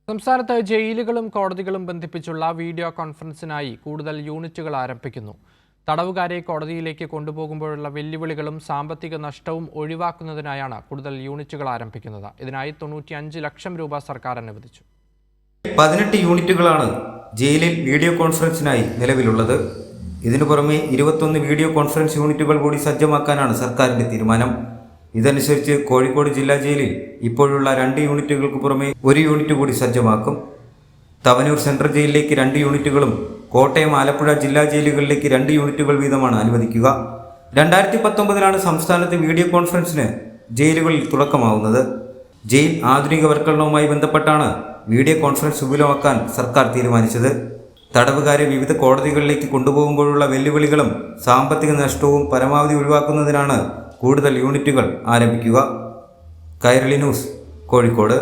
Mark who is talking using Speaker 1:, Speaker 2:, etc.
Speaker 1: സംസ്ഥാനത്ത് ജയിലുകളും കോടതികളും ബന്ധിപ്പിച്ചുള്ള വീഡിയോ കോൺഫറൻസിനായി കൂടുതൽ യൂണിറ്റുകൾ ആരംഭിക്കുന്നു. തടവുകാരെ കോടതിയിലേക്ക് കൊണ്ടുപോകുമ്പോഴുള്ള വെല്ലുവിളികളും സാമ്പത്തിക നഷ്ടവും ഒഴിവാക്കുന്നതിനായാണ് കൂടുതൽ യൂണിറ്റുകൾ ആരംഭിക്കുന്നത്. ഇതിനായി 95 ലക്ഷം രൂപ സർക്കാർ അനുവദിച്ചു.
Speaker 2: 18 യൂണിറ്റുകളാണ് ജയിലിൽ വീഡിയോ കോൺഫറൻസിനായി നിലവിലുള്ളത്. ഇതിനു പുറമെ 21 വീഡിയോ കോൺഫറൻസ് യൂണിറ്റുകൾ കൂടി സജ്ജമാക്കാനാണ് സർക്കാരിന്റെ തീരുമാനം. ഇതനുസരിച്ച് കോഴിക്കോട് ജില്ലാ ജയിലിൽ ഇപ്പോഴുള്ള 2 യൂണിറ്റുകൾക്ക് പുറമെ 1 യൂണിറ്റ് കൂടി സജ്ജമാക്കും. തവനൂർ സെൻട്രൽ ജയിലിലേക്ക് 2 യൂണിറ്റുകളും കോട്ടയം, ആലപ്പുഴ ജില്ലാ ജയിലുകളിലേക്ക് 2 യൂണിറ്റുകൾ വീതമാണ് അനുവദിക്കുക. 2019 സംസ്ഥാനത്ത് വീഡിയോ കോൺഫറൻസിന് ജയിലുകളിൽ തുടക്കമാവുന്നത്. ജയിൽ ആധുനികവൽക്കരണവുമായി ബന്ധപ്പെട്ടാണ് വീഡിയോ കോൺഫറൻസ് വിപുലമാക്കാൻ സർക്കാർ തീരുമാനിച്ചത്. തടവുകാരെ വിവിധ കോടതികളിലേക്ക് കൊണ്ടുപോകുമ്പോഴുള്ള വെല്ലുവിളികളും സാമ്പത്തിക നഷ്ടവും പരമാവധി ഒഴിവാക്കുന്നതിനാണ് കൂടുതൽ യൂണിറ്റുകൾ ആരംഭിക്കുക. കൈരളി ന്യൂസ്, കോഴിക്കോട്.